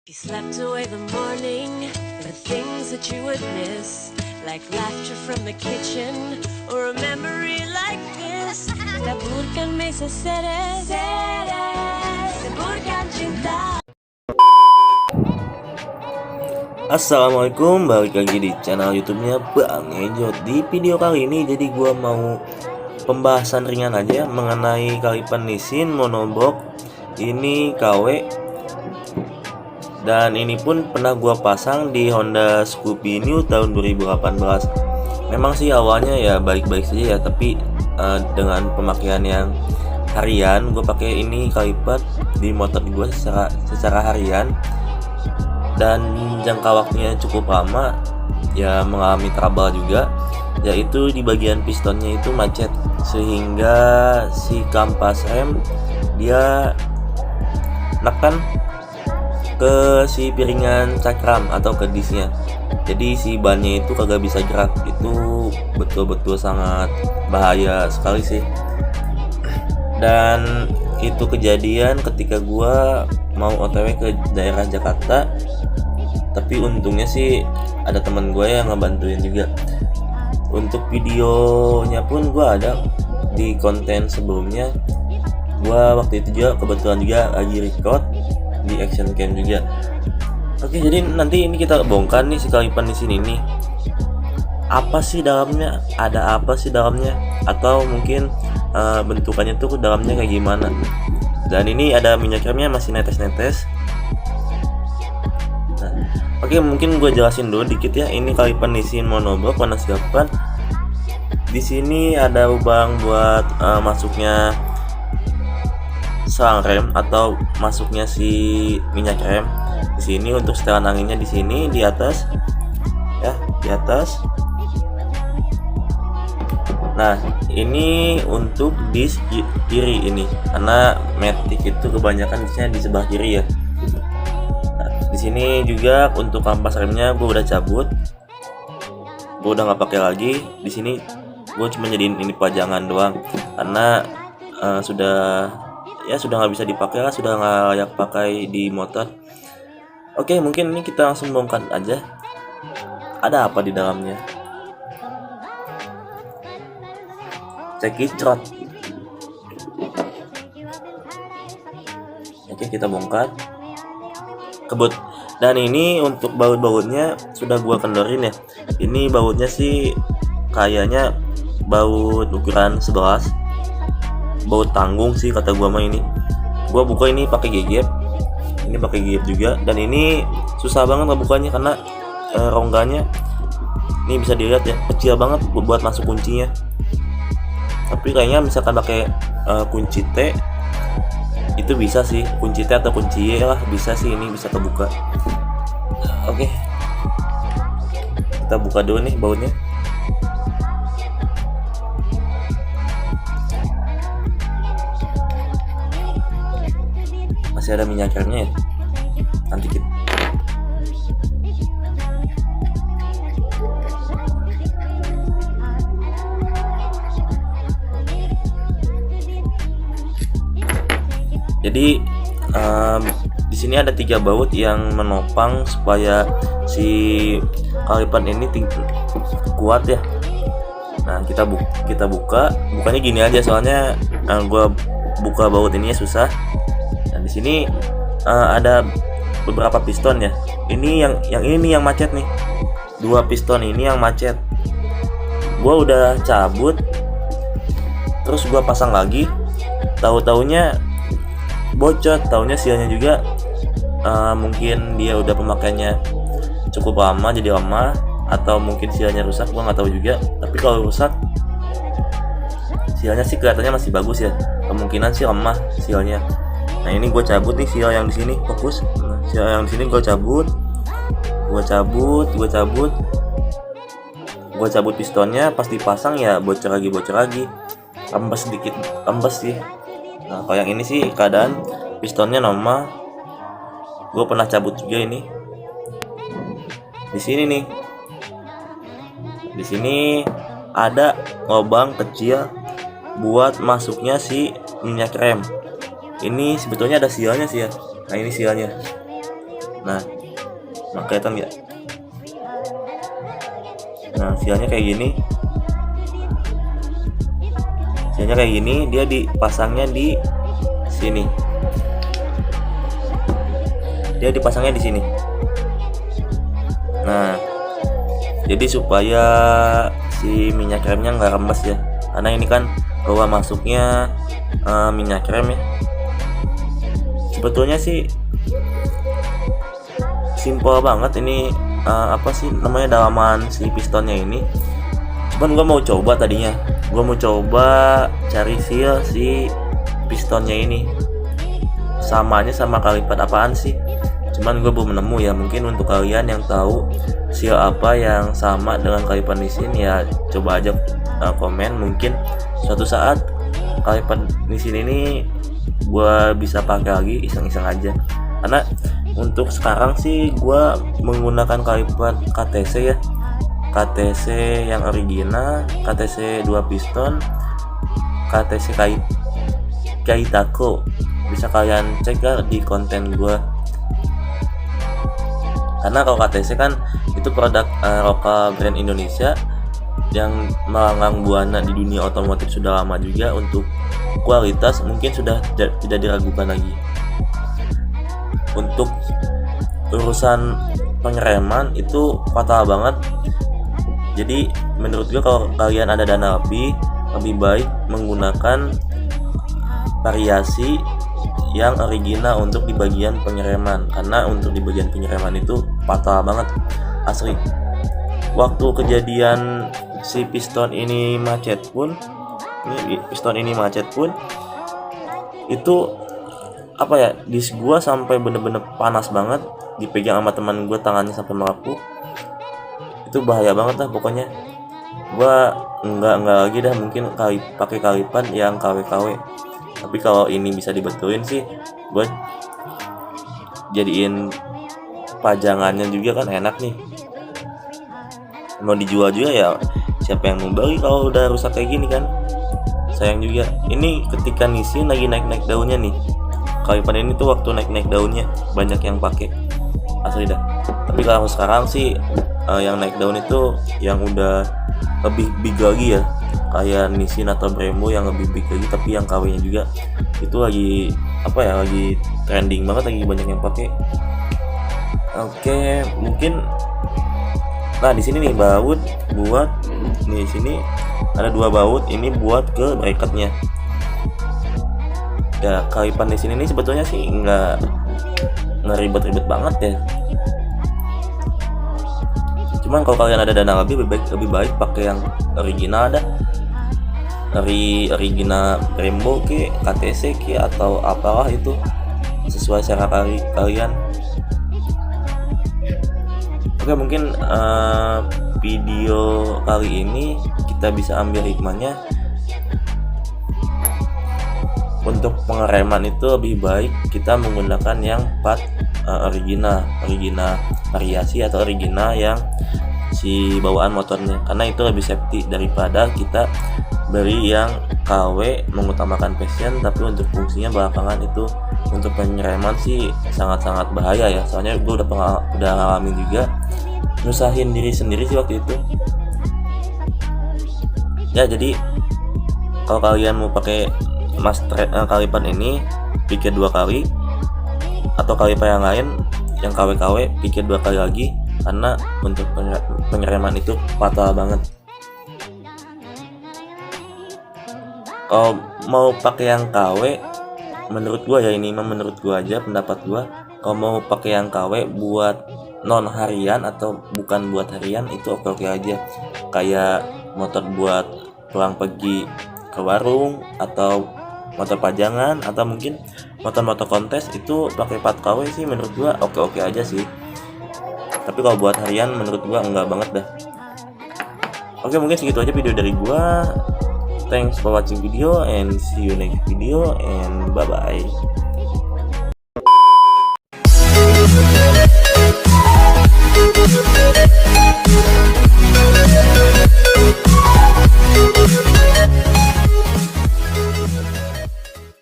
You slept away the morning, the things that you would miss, like laughter from the kitchen, or a memory like this. Taburkan mesa seres, taburkan cinta. Assalamualaikum, balik lagi di channel YouTube-nya Bang Ejot. Di video kali ini jadi gua mau pembahasan ringan aja mengenai kalipan Nissin monoblock ini KW. Dan ini pun pernah gua pasang di Honda Scoopy New tahun 2018. Memang sih awalnya ya baik-baik saja ya, tapi dengan pemakaian yang harian, gue pakai ini kalipat di motor gue secara harian, dan jangka waktunya cukup lama ya, mengalami trouble juga, yaitu di bagian pistonnya itu macet, sehingga si kampas rem dia neken ke si piringan cakram atau ke disnya. Jadi si bannya itu kagak bisa gerak. Itu betul-betul sangat bahaya sekali sih. Dan itu kejadian ketika gua mau OTW ke daerah Jakarta. Tapi untungnya sih ada teman gue yang ngebantuin juga. Untuk videonya pun gua ada di konten sebelumnya. Gua waktu itu juga kebetulan juga lagi record di action cam juga. Oke, jadi nanti ini kita bongkar nih si kalipan di sini nih. Apa sih dalamnya? Ada apa sih dalamnya? Atau mungkin bentukannya tuh dalamnya kayak gimana? Dan ini ada minyak remnya masih netes-netes. Nah, oke, mungkin gue jelasin dulu dikit ya. Ini kalipan Nissin monoblock warna siapan. Di sini ada lubang buat masuknya selang rem atau masuknya si minyak rem. Di sini untuk setelan anginnya di sini di atas ya, di atas. Nah, ini untuk dis kiri ini karena Matic itu kebanyakan disnya di sebelah kiri ya. Nah, di sini juga untuk kampas remnya gue udah cabut, gue udah nggak pakai lagi. Di sini gue cuma jadiin ini pajangan doang karena sudah nggak bisa dipakai lah, sudah nggak layak pakai di motor. Oke, mungkin ini kita langsung bongkar aja. Ada apa di dalamnya? Cekicot. Oke, kita bongkar. Dan ini untuk baut-bautnya sudah gua kendorin ya. Ini bautnya sih kayaknya baut ukuran 11. Baut tanggung sih kata gua mah. Ini gua buka ini pakai gegep, ini pakai gegep juga, dan ini susah banget ngebukanya karena rongganya ini bisa dilihat ya, kecil banget buat masuk kuncinya. Tapi kayaknya misalkan pakai kunci T itu bisa sih, kunci T atau kunci Y lah bisa sih, ini bisa kebuka. Oke, kita buka dulu nih bautnya. Masih ada minyak remnya ya, nanti kita jadi di sini ada 3 baut yang menopang supaya si kalipan ini kuat ya. Nah, kita bukanya gini aja, soalnya gua buka baut ininya susah. Di sini ada beberapa piston ya. Ini yang macet nih. 2 piston ini yang macet. Gua udah cabut, terus gua pasang lagi. Tahu-taunya bocor, taunya sialnya juga mungkin dia udah pemakaiannya cukup lama jadi lama, atau mungkin sialnya rusak, gua nggak tahu juga. Tapi kalau rusak, sialnya sih kelihatannya masih bagus ya. Kemungkinan sih lemah sialnya. Nah, ini gue cabut nih sial yang di sini, fokus. Nah, sial yang di sini gue cabut pistonnya. Pas dipasang ya bocor lagi, ambes sedikit, ambes sih. Nah, kalau yang ini sih keadaan pistonnya normal. Gue pernah cabut juga ini. Di sini nih, di sini ada lubang kecil buat masuknya si minyak rem. Ini sebetulnya ada sialnya sih ya. Nah, ini sialnya. Nah, kelihatan nggak? Nah, sialnya kayak gini. Dia dipasangnya di sini. Nah, jadi supaya si minyak kremnya nggak rembes ya, karena ini kan bawah masuknya minyak krem ya. Sebetulnya sih simple banget ini, apa sih namanya, dalaman si pistonnya ini. Cuman gue mau coba cari seal si pistonnya ini, samanya sama kalipat apaan sih. Cuman gue belum nemu ya. Mungkin untuk kalian yang tahu seal apa yang sama dengan kalipan di sini ya, coba aja komen. Mungkin suatu saat kalipan di sini ini gue bisa pakai lagi, iseng-iseng aja. Karena untuk sekarang sih gue menggunakan kalipan KTC ya, KTC yang original, KTC 2 piston, KTC Kaitako. Bisa kalian cek ya di konten gue. Karena kalau KTC kan itu produk lokal brand Indonesia yang melanglang buana di dunia otomotif sudah lama juga. Untuk kualitas mungkin sudah tidak diragukan lagi. Untuk urusan pengereman itu fatal banget. Jadi menurut gue kalau kalian ada dana lebih baik menggunakan variasi yang original untuk di bagian pengereman. Karena untuk di bagian pengereman itu fatal banget asli. Waktu kejadian si piston ini macet pun, itu apa ya, disk gua sampai bener-bener panas banget, dipegang sama teman gua, tangannya sampai melepuh. Itu bahaya banget lah pokoknya. Gua enggak lagi dah mungkin pakai kalipan yang KW. Tapi kalau ini bisa dibetulin sih, buat jadiin pajangannya juga kan enak nih. Mau dijual juga ya, siapa yang mau beli kalau udah rusak kayak gini kan? Sayang juga. Ini ketika nisin lagi naik daunnya nih. Kalipan ini tuh waktu naik daunnya banyak yang pakai, asli dah. Tapi kalau sekarang sih yang naik daun itu yang udah lebih big lagi ya, kayak Nissin atau Brembo yang lebih big lagi, tapi yang KW-nya juga itu lagi lagi trending banget, lagi banyak yang pakai. Oke, mungkin nah di sini nih baut buat di sini ada 2 baut ini buat ke bracketnya. Ya kalipan di sini nih sebetulnya sih nggak ribet-ribet banget ya. Cuman kalau kalian ada dana lebih baik pakai yang original ada. Original Brembo ke KTC ke atau apalah itu, sesuai selera kalian. Oke, mungkin video kali ini kita bisa ambil hikmahnya. Untuk pengereman itu lebih baik kita menggunakan yang part original variasi atau original yang si bawaan motornya, karena itu lebih safety daripada kita beli yang KW mengutamakan passion tapi untuk fungsinya belakangan. Itu untuk pengereman sih sangat-sangat bahaya ya, soalnya gue udah ngalamin juga, nyusahin diri sendiri sih waktu itu ya. Jadi kalau kalian mau pakai kalipan ini, pikir 2 kali, atau kalipan yang lain yang KW pikir 2 kali lagi, karena untuk pengereman itu fatal banget. Kalau mau pakai yang KW, menurut gua ya, ini menurut gua aja, pendapat gua, kalau mau pakai yang KW buat non harian atau bukan buat harian itu oke aja, kayak motor buat pulang pergi ke warung atau motor pajangan atau mungkin motor kontes, itu pakai 4 KW sih menurut gua oke aja sih. Tapi kalau buat harian menurut gua enggak banget dah. Oke, mungkin segitu aja video dari gua. Thanks for watching video and see you next video and bye bye.